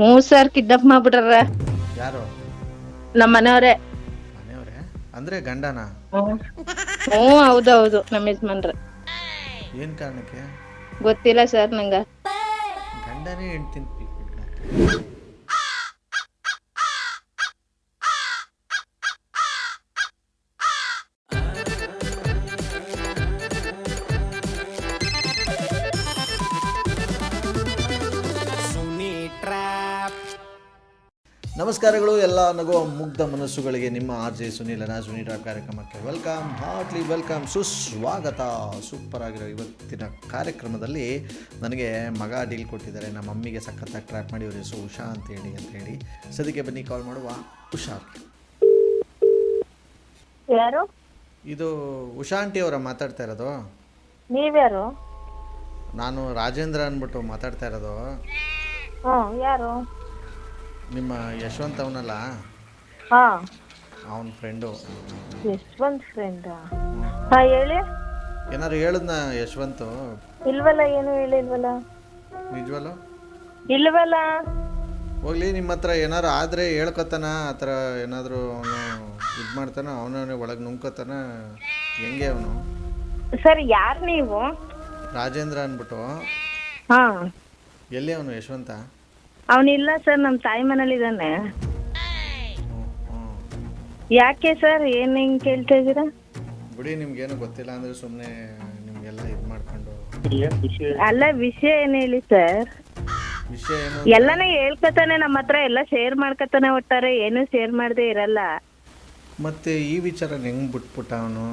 ಹ್ಞೂ sir kidnap ಮಾಡ್ಬಿಟ್ರ. ಯಾರು? ನಮ್ಮ ಮನೆಯವ್ರೆ. ಮನೆಯವರೇ ಅಂದ್ರೆ ಗಂಡನ? ಹ್ಞೂ ಹೌದೌದು ನಮ್ಮ ಯಜಮಾನ್ರೆ. ಏನು ಕಾರಣಕ್ಕೆ? ಗೊತ್ತಿಲ್ಲ ಸರ್ ನಂಗ. ಗಂಡನೇ ಹೆಂಡ್ತಿನ ನಮಸ್ಕಾರಗಳು ಎಲ್ಲ ನಗುವ ಮುಗ್ಧ ಮನಸ್ಸುಗಳಿಗೆ. ನಿಮ್ಮ ಆರ್ ಜೆ ಸುನೀಲನ ಸುನಿ ಡ್ರಾಪ್ ಕಾರ್ಯಕ್ರಮಕ್ಕೆ ವೆಲ್ಕಮ್, ಹಾರ್ಟ್ಲಿ ವೆಲ್ಕಮ್, ಸುಸ್ವಾಗತ. ಸೂಪರ್ ಆಗಿರೋ ಇವತ್ತಿನ ಕಾರ್ಯಕ್ರಮದಲ್ಲಿ ನನಗೆ ಮಗ ಡೀಲ್ ಕೊಟ್ಟಿದ್ದಾರೆ. ನಮ್ಮ ಮಮ್ಮಿಗೆ ಸಖತ್ತಾಗಿ ಟ್ರ್ಯಾಪ್ ಮಾಡಿ ಇವ್ರ ಹೆಸರು ಉಷಾ ಅಂತೇಳಿ ಸದ್ಯಕ್ಕೆ ಬನ್ನಿ ಕಾಲ್ ಮಾಡುವ. ಹುಷಾರ್. ಯಾರು? ಇದು ಉಷಾ ಆಂಟಿ ಅವರ ಮಾತಾಡ್ತಾ ಇರೋದು? ನೀವ್ಯಾರು? ನಾನು ರಾಜೇಂದ್ರ ಅಂದ್ಬಿಟ್ಟು ಮಾತಾಡ್ತಾ ಇರೋದು. ಯಾರು? ನಿಮ್ಮ ಯಶವಂತ್ ಅವನಲ್ಲ, ಹಾ ಅವನ ಫ್ರೆಂಡು. ಯಶವಂತ್ ಫ್ರೆಂಡ್? ಹಾ ಹೇಳಿ. ಏನಾದ್ರು ಹೇಳಿದ್ನ ಯಶವಂತು? ಇಲ್ವಲ್ಲ, ಏನು ಹೇಳಿಲ್ವಲ್ಲ. ನಿಜವಲ್ಲ? ಇಲ್ವಲ್ಲ. ಹೋಗ್ಲಿ, ನಿಮ್ಮ ಹತ್ರ ಏನಾರು ಆದರೆ ಹೇಳ್ಕೊತಾನ? ಆ ಥರ ಏನಾದರೂ ಅವನು ಇದು ಮಾಡ್ತಾನ? ಅವನೇ ಒಳಗೆ ನುಂಗ್ಕೊತಾನ? ಹೆಂಗೆ ಅವನು? ಸರ್ ಯಾರು ನೀವು? ರಾಜೇಂದ್ರ ಅಂದ್ಬಿಟ್ಟು. ಹಾ. ಎಲ್ಲಿ ಅವನು ಯಶವಂತ? ಅವನಿಲ್ಲ ಸರ್, ನಮ್ಮ ತಾಯಿ ಮನೇಲಿ ಇದ್ದಾನೆ. ಯಾಕೆ ಸರ್, ಏನು ಹಿಂಗೆ ಕೇಳ್ತಾ ಇದ್ದೀರಾ? ಬಿಡಿ, ನಿಮ್ಗೇನು ಗೊತ್ತಿಲ್ಲ ಅಂದರೆ ಸುಮ್ಮನೆ ನಿಮಗೆಲ್ಲ ಇದು ಮಾಡ್ಕೊಂಡು. ಅಲ್ಲ, ವಿಷಯ ಏನು ಹೇಳಿ ಸರ್. ವಿಷಯ ಏನು? ಎಲ್ಲಾನೇ ಹೇಳ್ಕೊತಾನೆ, ನಮ್ಮ ಹತ್ರ ಎಲ್ಲ ಶೇರ್ ಮಾಡ್ಕೊತಾನೆ. ಒಟ್ಟಾರೆ ಏನು ಶೇರ್ ಮಾಡದೆ ಇರಲ್ಲ. ಮತ್ತೆ ಈ ವಿಚಾರ ಹೆಂಗೆ ಬಿಟ್ಬಿಟ್ಟ ಅವನು?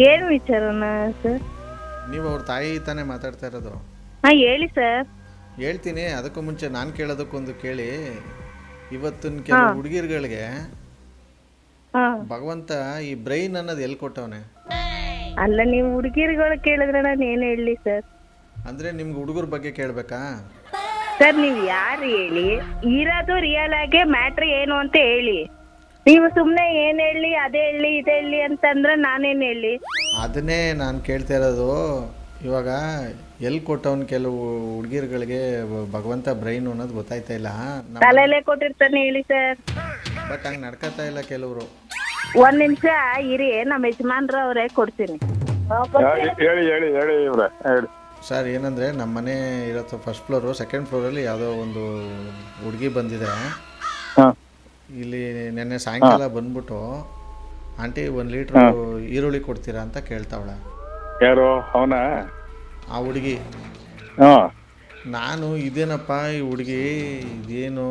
ಏನು ವಿಚಾರನ ಸರ್? ನೀವು ಅವ್ರ ತಾಯಿ ತಾನೇ ಮಾತಾಡ್ತಾ ಇರೋದು? ಹಾ ಹೇಳಿ ಸರ್. ಹೇಳ್ತೀನಿ. ಅದಕ್ಕೂ ಮುಂಚೆ ನಾನು ಕೇಳೋದಕ್ಕೊಂದು ಕೇಳಿ. ಇವತ್ತಿನ ಕೆಲವು ಹುಡುಗಿರ್ಗಳಿಗೆ ಭಗವಂತ ಈ ಬ್ರೈನ್ ಅನ್ನೋದು ಎಲ್ಲಿ ಕೊಟ್ಟವನೆ? ಅಲ್ಲ, ನೀವು ಹುಡುಗಿರುಗಳು ಕೇಳಿದ್ರೆ ನಾನು ಏನು ಹೇಳಿ ಸರ್? ಅಂದರೆ ನಿಮ್ಗೆ ಹುಡುಗರ ಬಗ್ಗೆ ಕೇಳಬೇಕಾ ಸರ್? ನೀವು ಯಾರು ಹೇಳಿ? ಇರೋದು ರಿಯಲ್ ಆಗಿ ಮ್ಯಾಟ್ರ್ ಏನು ಅಂತ ಹೇಳಿ. ನೀವು ಸುಮ್ಮನೆ ಏನು ಹೇಳಿ, ಅದೇ ಹೇಳಿ, ಇದೇ ಹೇಳಿ ಅಂತಂದ್ರೆ ನಾನೇನು ಹೇಳಿ? ಅದನ್ನೇ ನಾನು ಕೇಳ್ತಾ ಇರೋದು. ಇವಾಗ ಎಲ್ಲಿ ಕೊಟ್ಟವನು ಕೆಲವು ಹುಡುಗಿರ್ಗಳಿಗೆ ಭಗವಂತ ಬ್ರೈನ್ ಅನ್ನೋದು ಗೊತ್ತಾಯ್ತಾ ಇಲ್ಲ. ತಲೆಯಲ್ಲೇ ಕೊಟ್ಟಿರ್ತಾನೆ ಹೇಳಿ ಸರ್. ಬಟ್ ಹಂಗೆ ನಡ್ಕೊತಾ ಇಲ್ಲ ಕೆಲವರು. ಒಂದ್ ನಿಮಿಷ ಇರಿ, ನಮ್ಮ ಯಜಮಾನ್ರು ಅವರೇ ಕೊಡ್ತೀನಿ. ಹೇಳಿ ಸರ್, ಏನಂದರೆ ನಮ್ಮ ಮನೆ ಇರೋ ಫಸ್ಟ್ ಫ್ಲೋರು, ಸೆಕೆಂಡ್ ಫ್ಲೋರಲ್ಲಿ ಯಾವುದೋ ಒಂದು ಹುಡುಗಿ ಬಂದಿದೆ. ಇಲ್ಲಿ ನೆನ್ನೆ ಸಾಯಂಕಾಲ ಬಂದ್ಬಿಟ್ಟು, ಆಂಟಿ 1 ಲೀಟ್ರು ಈರುಳ್ಳಿ ಕೊಡ್ತೀರಾ ಅಂತ ಕೇಳ್ತಾವಳೆ. ಯಾರು? ಅವನ? ಆ ಹುಡುಗಿ. ನಾನು ಇದೇನಪ್ಪ ಈ ಹುಡುಗಿ, ಇದೇನು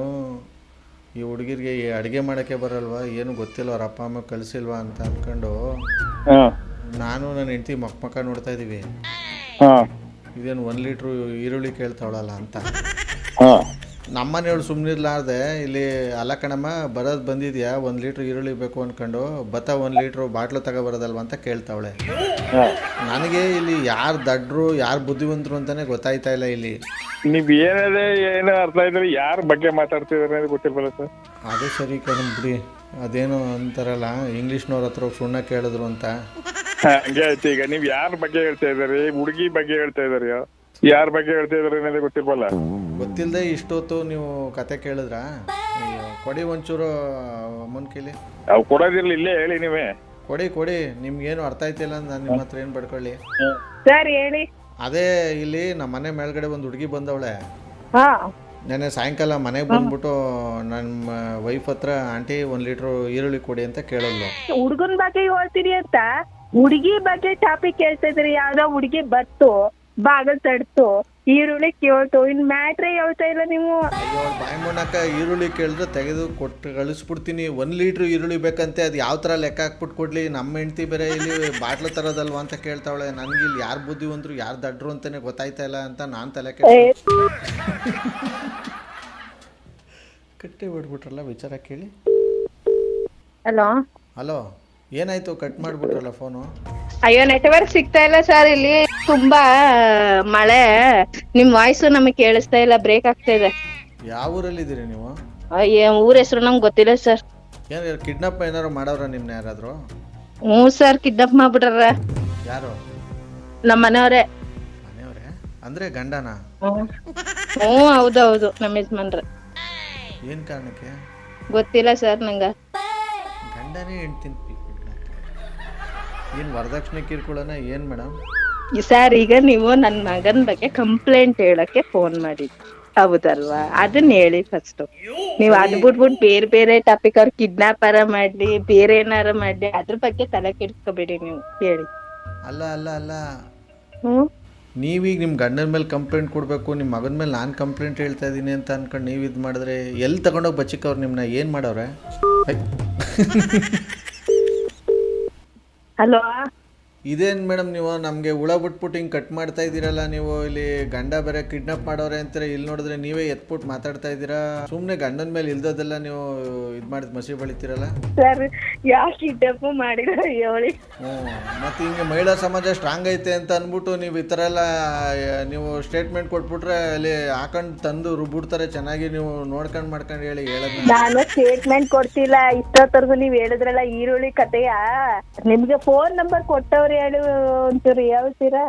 ಈ ಹುಡುಗಿರಿಗೆ ಅಡುಗೆ ಮಾಡೋಕ್ಕೆ ಬರಲ್ವಾ, ಏನು ಗೊತ್ತಿಲ್ಲ, ಅವ್ರ ಅಪ್ಪ ಅಮ್ಮ ಕಳಿಸಿಲ್ವಾ ಅಂತ ಅಂದ್ಕೊಂಡು ನಾನು ನನ್ನ ಹೆಂಡತಿ ಮಕ್ಕ ನೋಡ್ತಾ ಇದ್ದೀವಿ. ಇದೇನು 1 ಲೀಟ್ರು ಈರುಳ್ಳಿ ಕೇಳ್ತಾವಳಲ್ಲ ಅಂತ. ನಮ್ಮನೆಯವ್ಳು ಸುಮ್ಮನಿರ್ಲಾರ್ದೆ, ಇಲ್ಲಿ ಅಲ್ಲ ಕಣಮ್ಮ, ಬರೋದು ಬಂದಿದ್ಯಾ, 1 ಲೀಟ್ರ್ ಈರುಳ್ಳಿ ಬೇಕು ಅಂದ್ಕೊಂಡು, 1 ಲೀಟ್ರು ಬಾಟ್ಲು ತಗೊಬರೋದಲ್ವ ಅಂತ ಕೇಳ್ತಾವಳೆ. ನನಗೆ ಇಲ್ಲಿ ಯಾರು ದಡ್ರು ಯಾರು ಬುದ್ಧಿವಂತರು ಅಂತಾನೆ ಗೊತ್ತಾಯ್ತಾ ಇಲ್ಲ. ಇಲ್ಲಿ ನೀವ್ ಏನದೇ ಏನು ಅರ್ಥ ಇದ್ರೆ ಯಾರ ಬಗ್ಗೆ ಮಾತಾಡ್ತಿದಾರೆ ಗೊತ್ತಿರ್ಬಲ್ಲ ಸರ್. ಅದೇ ಸರಿ ಕಣ್ ಬಿಡಿ. ಅದೇನೋ ಅಂತಾರಲ್ಲ, ಇಂಗ್ಲೀಷ್ನವ್ರ ಹತ್ರ ಸುಣ್ಣ ಕೇಳಿದ್ರು ಅಂತ. ಹಂಗೆ ಆಯ್ತು. ಈಗ ನೀವ್ ಯಾರ ಬಗ್ಗೆ ಹೇಳ್ತಾ ಇದಾರೆ? ಹುಡುಗಿ ಬಗ್ಗೆ ಹೇಳ್ತಾ ಇದಾರೆ? ಯಾರ ಬಗ್ಗೆ ಹೇಳ್ತಾ ಇದಾರೆ ಅನ್ನೋದೇ ಗೊತ್ತಿರ್ಬಲ್ಲ. ಗೊತ್ತಿಲ್ಲದೆ ಇಷ್ಟೊತ್ತು ನೀವು ಕತೆ ಕೇಳಿದ್ರಾ? ಕೊಡಿ ಒಂಚೂರು ಅಮ್ಮನ ಕೈಲಿ. ಅವು ಕೊಡೋದಿರ್ಲಿ, ಇಲ್ಲೇ ಹೇಳಿ ನೀವೇ. ಕೊಡಿ. ನಿಮ್ಗೇನು ಅರ್ಥ ಆಯ್ತಿಲ್ಲ ಅಂತ ನಾನು ನಿಮ್ಮ ಹತ್ರ ಏನು ಪಡ್ಕೊಳ್ಳಿ ಸರ್ ಹೇಳಿ. ಅದೇ ಇಲ್ಲಿ ನಮ್ಮ ಮನೆ ಮೇಲ್ಗಡೆ ಒಂದು ಹುಡುಗಿ ಬಂದವಳೆ. ಹಾ. ನೆನ್ನೆ ಸಾಯಂಕಾಲ ಮನೆಗೆ ಬಂದ್ಬಿಟ್ಟು ನಮ್ಮ ವೈಫ್ ಹತ್ರ, ಆಂಟಿ 1 ಲೀಟ್ರು ಈರುಳ್ಳಿ ಕೊಡಿ ಅಂತ ಕೇಳಲ್ಲು. ಹುಡುಗನ ಬಗ್ಗೆ ಹೇಳ್ತೀರಿ ಅಂತ ಹುಡುಗಿ ಬಗ್ಗೆ ಟಾಪಿಕ್ ಹೇಳ್ತಾ ಇದ್ರಿ. ಯಾವ್ದೋ ಹುಡುಗಿ ಬತ್ತು, ಬಾಗಲ್ ತಡ್ತು, ಈರುಳ್ಳಿ ಕೇಳ್ತು, ಇನ್ ಮ್ಯಾಟ್ರೇ ಹೇಳ್ತಾ ಇಲ್ಲ ನೀವು. ಅಯ್ಯೋ, ಬಾಯಿ ಮುನ್ನಕ ಈರುಳ್ಳಿ ಕೇಳಿದ್ರೆ ತೆಗೆದು ಕೊಟ್ಟು ಕಳಿಸ್ಬಿಡ್ತೀನಿ. 1 ಲೀಟ್ರ್ ಈರುಳ್ಳಿ ಬೇಕಂತೆ, ಅದು ಯಾವ ಥರ ಲೆಕ್ಕ ಹಾಕ್ಬಿಟ್ಟು ಕೊಡ್ಲಿ? ನಮ್ಮ ಹೆಂಡ್ತಿ ಬೇರೆ ಇಲ್ಲಿ ಬಾಟ್ಲು ತರೋದಲ್ವ ಅಂತ ಕೇಳ್ತಾವಳೆ. ನನಗೆ ಇಲ್ಲಿ ಯಾರು ಬುದ್ಧಿವಂತರು ಯಾರು ದಡ್ರು ಅಂತಾನೆ ಗೊತ್ತಾಯ್ತಾ ಇಲ್ಲ ಅಂತ ನಾನು ತಲೆ ಕಟ್ಟೆ ಬಿಡ್ಬಿಟ್ರಲ್ಲ ವಿಚಾರ ಕೇಳಿ. ಹಲೋ, ಏನಾಯ್ತು? ಕಟ್ ಮಾಡಿಬಿಟ್ರಲ್ಲ ಫೋನು. ಅಯ್ಯೋ, ನೆಟ್ವರ್ಕ್ ಸಿಗ್ತಾ ಇಲ್ಲ ಸರ್. ಇಲ್ಲಿ ತುಂಬಾ ಮಳೆ, ನಿಮ್ ವಾಯ್ಸು ನಮಗೆ ಕೇಳಿಸ್ತಾ ಇಲ್ಲ, ಬ್ರೇಕ್ ಆಗ್ತಾ ಇದೆ. ಯಾವ ಊರಲ್ಲಿ ಇದ್ದೀರಿ ನೀವು? ಊರ ಹೆಸರು ನಮ್ಗೆ ಗೊತ್ತಿಲ್ಲ ಸರ್. ಏನಾರು ಕಿಡ್ನಾಪ್ ಏನಾರು ಮಾಡವ್ರ ನಿಮ್ನ ಯಾರಾದ್ರು? ಹ್ಞೂ ಸರ್, ಕಿಡ್ನಾಪ್ ಮಾಡ್ಬಿಟ್ರ. ಯಾರು? ನಮ್ಮ ಮನೆಯವರೇ. ಮನೆಯವರೇ ಅಂದರೆ ಗಂಡನ? ಹ್ಞೂ ಹೌದೌದು ನಮ್ಮ ಯಜಮಾನ್ರ. ಏನು ಕಾರಣಕ್ಕೆ? ಗೊತ್ತಿಲ್ಲ ಸರ್ ನಂಗೆ. ಗಂಡನೇ ಹೆಂಡ್ತಿನ ಏನು ವರದಕ್ಷಿಣೆ ಕಿರ್ಕೊಳ್ಳೋಣ ಏನು ಮೇಡಮ್? ಸರ್ ಈಗ ನೀವು ನನ್ನ ಮಗನ ಬಗ್ಗೆ ಕಂಪ್ಲೇಂಟ್ ಹೇಳಕ್ಕೆ ಫೋನ್ ಮಾಡಿದ್ರಿ ಹೌದಲ್ವಾ? ಅದನ್ನ ಹೇಳಿ ಫಸ್ಟ್. ನೀವು ಅದ್ ಬಿಟ್ಬಿಟ್ಟು ಬೇರೆ ಬೇರೆ ಟಾಪಿಕ್ ಅವ್ರು ಕಿಡ್ನಾಪರ ಮಾಡ್ಲಿ ಬೇರೆ ಏನಾರ ಮಾಡ್ಲಿ ಅದ್ರ ಬಗ್ಗೆ ತಲೆ ಕೆಡಿಸ್ಕೋಬೇಡಿ ನೀವು. ಹೇಳಿ. ಅಲ್ಲ ಅಲ್ಲ ಅಲ್ಲ, ಹ್ಮ್ ನೀವೀಗ ನಿಮ್ಮ ಗಂಡನ ಮೇಲೆ ಕಂಪ್ಲೇಂಟ್ ಕೊಡಬೇಕು, ನಿಮ್ಮ ಮಗನ ಮೇಲೆ ನಾನು ಕಂಪ್ಲೇಂಟ್ ಹೇಳ್ತಾ ಇದ್ದೀನಿ ಅಂತ ಅನ್ಕೊಂಡು ನೀವು ಇದು ಮಾಡಿದ್ರೆ ಎಲ್ಲಿ ತಗೊಂಡೋಗಿ ಬಚ್ಚಿಕ್ಕವ್ರು ನಿಮ್ಮನ್ನ ಏನು ಮಾಡವ್ರೆ? ಹಲೋ, ಇದೇನು ಮೇಡಮ್ ನೀವು ನಮಗೆ ಹುಳ ಬಿಟ್ಬಿಟ್ಟು ಹಿಂಗೆ ಕಟ್ ಮಾಡ್ತಾ ಇದ್ದೀರಲ್ಲ ನೀವು? ಇಲ್ಲಿ ಗಂಡ ಬೇರೆ ಕಿಡ್ನಾಪ್ ಮಾಡೋರೆ ಅಂತಾರೆ, ಇಲ್ಲಿ ನೋಡಿದ್ರೆ ನೀವೇ ಎತ್ಬಿಟ್ಟು ಮಾತಾಡ್ತಾ ಇದ್ದೀರಾ. ಸುಮ್ಮನೆ ಗಂಡನ ಮೇಲೆ ಇಲ್ದೋದೆಲ್ಲ ನೀವು ಇದು ಮಾಡಿದ ಮಸಿ ಬಳಿತೀರಲ್ಲ ಸರ್ ಯಾವ ಕಿಡ್ನಾಪ್ ಮಾಡಿರೋ ಹೇಳಿ. ಮತ್ತು ಹಿಂಗೆ ಮಹಿಳಾ ಸಮಾಜ ಸ್ಟ್ರಾಂಗ್ ಐತೆ ಅಂತ ಅಂದ್ಬಿಟ್ಟು ನೀವು ಈ ಥರ ಎಲ್ಲ ನೀವು ಸ್ಟೇಟ್ಮೆಂಟ್ ಕೊಟ್ಬಿಟ್ರೆ ಅಲ್ಲಿ ಹಾಕೊಂಡು ತಂದು ರುಬ್ಬಿಡ್ತಾರೆ. ಚೆನ್ನಾಗಿ ನೀವು ನೋಡ್ಕೊಂಡು ಮಾಡ್ಕೊಂಡು ಹೇಳೋದು. ನಾನು ಸ್ಟೇಟ್ಮೆಂಟ್ ಕೊಡ್ತಿಲ್ಲ. ಇಷ್ಟೊತ್ತರ್ಗು ನೀವ್ ಹೇಳಿದ್ರಲ್ಲ ಈರುಳ್ಳಿ ಕತೆಯ, ನಿಮ್ಗೆ ಫೋನ್ ನಂಬರ್ ಕೊಟ್ಟವ್ರು ಹೇಳು ಒಂಚೂರು ಹೇಳ್ತೀರಾ?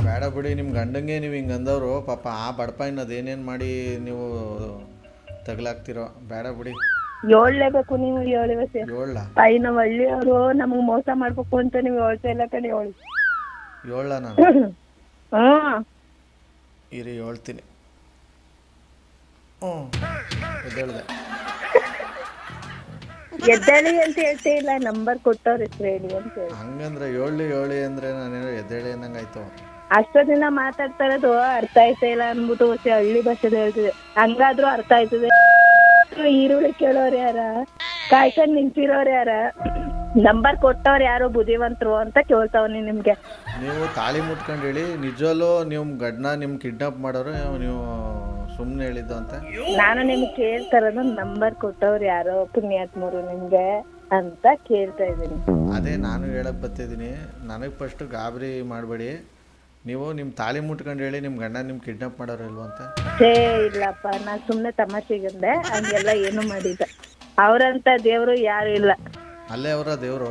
ಬೇಡ ಬಿಡಿ, ನಿಮ್ಮ ಗಂಡಂಗೆ ನೀವು ಹಿಂಗೆ ಅಂದವರು ಪಾಪ ಆ ಬಡಪಾಯಿನ ಅದೇನೇನು ಮಾಡಿ ನೀವು ತಗಲಾಕ್ತಿರೋ. ಬೇಡ ಬಿಡಿ, ಹೇಳ್ಲೇಬೇಕು ನೀವು. ಹೇಳಿವ ಸರ್ ಏಳ್ಲ ನಾವು ಹಳ್ಳಿಯವರು ನಮಗ್ ಮೋಸ ಮಾಡ್ಬೇಕು ಅಂತ ನೀವು ಹೇಳ್ತಾ ಇಲ್ಲ ಕಡೆ ಹೇಳಿ. ಏಳ್ಲ ನಾನು ಹ್ಮ್ ಇರಿ ಹೇಳ್ತೀನಿ. ಹ್ಞೂ ಎದ್ದೇಳ್ದೆ. ಎದ್ದೇಳಿ ಅಂತ ಹೇಳ್ತಾ ಇಲ್ಲ, ನಂಬರ್ ಕೊಟ್ಟವ್ರ ಹೆಸರು ಹೇಳಿ ಅಂತ ಹೇಳಿ. ಹಂಗಂದ್ರೆ ಹೇಳಿ ಅಂದರೆ ನಾನೇನೋ ಎದ್ದೇಳಿ ಅನ್ನಂಗಾಯ್ತು. ಅಷ್ಟೊಂದಿನ ಮಾತಾಡ್ತಾ ಇರೋದು ಅರ್ಥ ಆಯ್ತಾ ಇಲ್ಲ ಅನ್ಬಿಟ್ಟು ಹಳ್ಳಿ ಭಾಷೆದ ಹೇಳ್ತಿದೆ. ಹಂಗಾದ್ರೂ ಅರ್ಥ ಆಯ್ತದೆ. ಈರುಳ್ಳಿ ಕೇಳೋರು ಯಾರ, ಕಾಯ್ಕೊಂಡ್ ನಿಂತಿರೋರು ಯಾರ, ನಂಬರ್ ಕೊಟ್ಟವ್ರು ಯಾರು ಬುದ್ಧಿವಂತರು ಅಂತ ಕೇಳ್ತಾವನಿ ನಿಮ್ಗೆ. ನೀವು ತಾಳಿ ಮುಟ್ಕೊಂಡು ಹೇಳಿ, ನಿಜವಲ್ಲೂ ನೀವು ಗಡ್ನ ನಿಮ್ಮ ಕಿಡ್ನಾಪ್ ಮಾಡೋರು ನೀವು ಸುಮ್ಮನೆ ಹೇಳಿದ್ದು ಅಂತ? ನಾನು ನಿಮ್ಗೆ ಕೇಳ್ತಾ ಇರೋದು ನಂಬರ್ ಕೊಟ್ಟವ್ರು ಯಾರೋ ಪುಣ್ಯಾತ್ಮರು ನಿಮ್ಗೆ ಅಂತ ಕೇಳ್ತಾ ಇದ್ದೀನಿ. ಅದೇ ನಾನು ಹೇಳಕ್ ಬರ್ತಿದ್ದೀನಿ. ನನಗೆ ಫಸ್ಟ್ ಗಾಬರಿ ಮಾಡಬೇಡಿ. ನೀವು ನಿಮ್ಮ ತಾಳಿ ಮುಟ್ಕೊಂಡು ಹೇಳಿ ನಿಮ್ಮ ಗಂಡ ನಿಮ್ಮ ಕಿಡ್ನಾಪ್ ಮಾಡೋರು ಇಲ್ವ ಅಂತ. ಇಲ್ಲಪ್ಪ, ನಾನು ಸುಮ್ಮನೆ ತಮಾಷೆಗಂದೆ, ಹಂಗೆಲ್ಲ ಏನು ಮಾಡಿದ್ದ. ಅವ್ರಂತ ದೇವ್ರು ಯಾರು ಇಲ್ಲ. ಅಲ್ಲೇ ಅವರ ದೇವರು?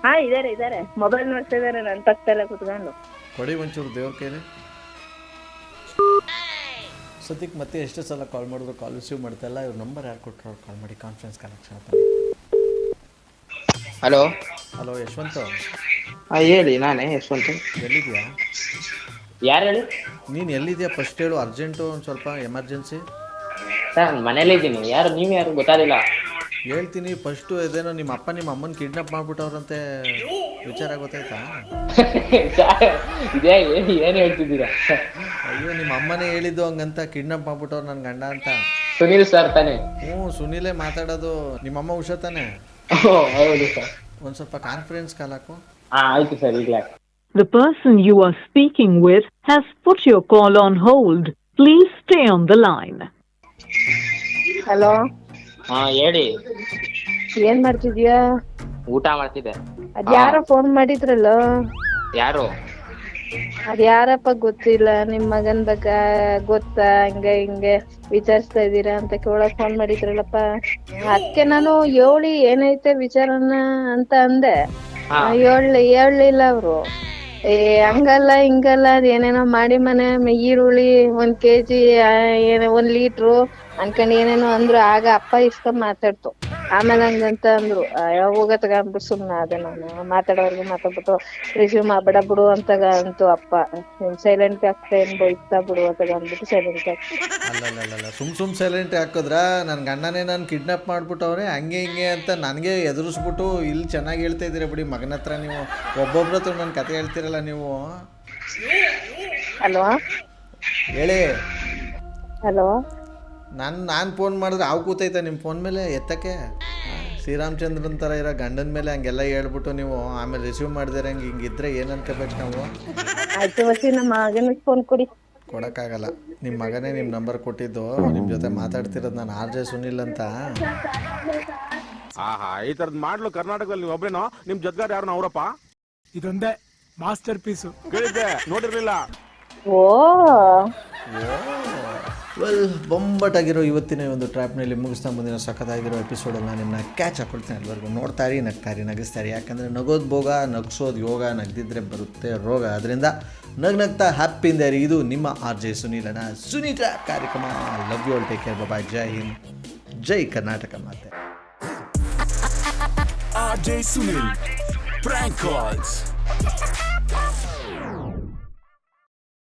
ಹಾ ಇದಾರೆ. ಮೊಬೈಲ್ ನೋಡ್ತಾ ಇದಾರೆ ನನ್ನ ಪಕ್ಕದಲ್ಲೇ ಕುತ್ಕೊಂಡು. ಕೊಡಿ ಒಂಚೂರು ದೇವ್ರ ಕೈಲಿ. ಸದ್ಯಕ್ಕೆ ಮತ್ತೆ ಎಷ್ಟು ಸಲ ಕಾಲ್ ಮಾಡಿದ್ರು ಕಾಲ್ ರಿಸೀವ್ ಮಾಡ್ತಾ ಇಲ್ಲ. ಇವ್ರ ನಂಬರ್ ಯಾರು ಕೊಟ್ಟರು ಅವ್ರು ಕಾಲ್ ಮಾಡಿ ಕಾನ್ಫರೆನ್ಸ್ ಕನೆಕ್ಷನ್ ಅಂತ. Hello hello Yashwant. ಹೇಳಿ, ನಾನೇ ಯಶವಂತ್. ಎಲ್ಲಿದೆಯಾ? ಯಾರು ಹೇಳಿ? ನೀನು ಎಲ್ಲಿದೆಯಾ ಫಸ್ಟ್ ಹೇಳು. ಅರ್ಜೆಂಟು, ಒಂದು ಸ್ವಲ್ಪ ಎಮರ್ಜೆನ್ಸಿ. ಸರ್ ಮನೇಲಿದ್ದೀನಿ. ಯಾರು ನೀವು? ಯಾರು ಗೊತ್ತಾಗಿಲ್ಲ. ಹೇಳ್ತೀನಿ ಫಸ್ಟು. ಇದೇನೋ ನಿಮ್ಮ ಅಪ್ಪ ನಿಮ್ಮ ಅಮ್ಮನ ಕಿಡ್ನಾಪ್ ಮಾಡ್ಬಿಟ್ಟವ್ರಂತೆ, ವಿಚಾರ ಗೊತ್ತಾಯ್ತಾ? ಇದೇ ಏನು ಹೇಳ್ತಿದ್ದೀರಾ? ಅಯ್ಯೋ, ನಿಮ್ಮ ಅಮ್ಮನೇ ಹೇಳಿದ್ದು ಹಂಗಂತ, ಕಿಡ್ನಾಪ್ ಮಾಡ್ಬಿಟ್ಟವ್ರು ನನ್ನ ಗಂಡ ಅಂತ. ಸುನೀಲ್ ಸರ್ ತಾನೇ? ಹ್ಞೂ ಸುನೀಲೇ ಮಾತಾಡೋದು. ನಿಮ್ಮಮ್ಮ ಉಷಾ ತಾನೆ? ಹೌದು ಸರ್. ಒಂದು ಸ್ವಲ್ಪ ಕಾನ್ಫರೆನ್ಸ್ ಕಾಲ್ ಹಾಕು. ಆಯ್ತು ಸರ್, ಈಗಲೇ. The person you are speaking with has put your call on hold. Please stay on the line. Hello, ಹೇಳಿ. ಏನ್ ಮಾಡ್ತಿದ್ಯಾ? ಊಟ ಮಾಡ್ತಿದ್ದೆ. ಅದ್ಯಾರ ಫೋನ್ ಮಾಡಿದ್ರಲ್ಲ? ಯಾರು? ಅದ್ಯಾರಪ್ಪ ಗೊತ್ತಿಲ್ಲ. ನಿಮ್ ಮಗನ್ ಬಗ್ಗೆ ಗೊತ್ತಾ? ಹಿಂಗೆ ವಿಚಾರಿಸ್ತಾ ಇದೀರಾ ಅಂತ ಕೇಳಕ್ ಫೋನ್ ಮಾಡಿದ್ರಲ್ಲಪ್ಪ. ಅದಕ್ಕೆ ನಾನು ಹೇಳಿ ಏನೈತೆ ವಿಚಾರನ ಅಂತ ಅಂದೆ. ಹೇಳ್ಲಿಲ್ಲ ಅವ್ರು. ಹಂಗಲ್ಲ ಹಿಂಗಲ್ಲ ಅದೇನೇನೋ ಮಾಡಿ ಮನೆ ಈರುಳ್ಳಿ 1 kg 1 ಲೀಟ್ರು ಅನ್ಕೊಂಡ್ ಏನೇನೋ ಅಂದ್ರು. ಆಗ ಅಪ್ಪ ಇಸ್ಕೊಂಡ್ ಮಾತಾಡ್ತು. ಆಮೇಲೆ ಹಂಗಂತ ಅಂದ್ರು. ಹೋಗತ್ತಗ ಅಂದ್ಬಿಟ್ಟು ಸುಮ್ನೆ ಅದೇ ನಾನು ಮಾತಾಡೋರ್ಗೆ ಮಾತಾಡ್ಬಿಟ್ಟು ರಿಸೀವ್ ಮಾಡ್ಬೇಡ ಬಿಡು ಅಂತಗ ಅಂತು ಅಪ್ಪ. ಸೈಲೆಂಟ್ ಆಗ್ತಾ ಏನ್ ಬೈತಾ ಬಿಡು ಅಂತಗ ಅಂದ್ಬಿಟ್ಟು ಸೈಲೆಂಟ್ ಆಗ್ತಾ. ಅಲ್ಲಲ್ಲ, ಸುಮ್ ಸೈಲೆಂಟ್ ಹಾಕಿದ್ರ ನನ್ನ ಗಂಡನೇ ನಾನು ಕಿಡ್ನಾಪ್ ಮಾಡ್ಬಿಟ್ಟವ್ರೆ ಹಂಗೆ ಹಿಂಗೆ ಅಂತ ನನಗೆ ಎದುರಿಸ್ಬಿಟ್ಟು ಇಲ್ಲಿ ಚೆನ್ನಾಗಿ ಹೇಳ್ತಾ ಇದ್ದೀರಾ ಬಿಡಿ. ಮಗನ ಹತ್ರ ನೀವು ಒಬ್ಬೊಬ್ರ ಹತ್ರ ನನ್ನ ಕತೆ ಹೇಳ್ತೀರಲ್ಲ ನೀವು. ಹಲೋ ಹೇಳಿ. ಹಲೋ, ನಾನು ಫೋನ್ ಮಾಡಿದ್ರೆ ಅವು ಕೂತೈತೆ ನಿಮ್ಮ ಫೋನ್ ಮೇಲೆ ಎತ್ತಕ್ಕೆ? ಶ್ರೀರಾಮಚಂದ್ರನ್ ಥರ ಇರೋ ಗಂಡನ ಮೇಲೆ ಹಂಗೆಲ್ಲ ಹೇಳ್ಬಿಟ್ಟು ನೀವು ಆಮೇಲೆ ರಿಸೀವ್ ಮಾಡಿದ್ರೆ ಹಿಂಗಿದ್ರೆ ಏನು ಅನ್ಕೋಬೇಕು ನಾವು? ಆಯ್ತು ವಸಿ, ನಮ್ಮ ಮಗನಿಗೆ ಫೋನ್ ಕೊಡಿ. ಕೊಡೋಕ್ಕಾಗಲ್ಲ. ನಿಮ್ಮ ಮಗನೇ ನಿಮ್ಮ ನಂಬರ್ ಕೊಟ್ಟಿದ್ದು. ನಿಮ್ಮ ಜೊತೆ ಮಾತಾಡ್ತಿರೋದು ನಾನು RJ ಸುನಿಲ್ ಅಂತ. ಈ ತರದ್ ಮಾಡ್ಲು ಕರ್ನಾಟಕದಲ್ಲಿ ನೀವು ಒಬ್ರೇನೋ? ನಿಮ್ ಜೊತೆಗಾರ ಯಾರು ಅವರಪ್ಪ? ಇದೊಂದೇ ಮಾಸ್ಟರ್ ಪೀಸು. ಕೇಳಿದ್ದೆ, ನೋಡಿರ್ಲಿಲ್ಲ. ಓ ವೆಲ್ ಬೊಂಬಟಾಗಿರೋ ಇವತ್ತಿನ ಒಂದು ಟ್ರ್ಯಾಪ್ನಲ್ಲಿ ಮುಗಿಸ್ತಾ ಮುಂದಿನ ಸಖತ್ತಾಗಿರೋ ಎಪಿಸೋಡಲ್ಲಿ ನಾನು ನಿಮ್ಮನ್ನ ಕ್ಯಾಚ್ ಹಾಕೊಳ್ತೀನಿ. ಅಲ್ಲಿವರೆಗೂ ನೋಡ್ತಾರಿ, ನಗ್ತಾರಿ, ನಗಿಸ್ತಾರಿ. ಯಾಕಂದರೆ ನಗೋದು ಭೋಗ, ನಗಿಸೋದು ಯೋಗ, ನಗ್ದಿದ್ರೆ ಬರುತ್ತೆ ರೋಗ. ಅದರಿಂದ ನಗ್ನಗ್ತಾ ಹ್ಯಾಪಿಯಿಂದ ಇರಿ. ಇದು ನಿಮ್ಮ RJ ಸುನೀಲನ ಸುನೀತ ಕಾರ್ಯಕ್ರಮ. Love you all, take care, bye, Jai Hind, Jai Karnataka ಮಾತೆ. RJ Sunil, prank calls.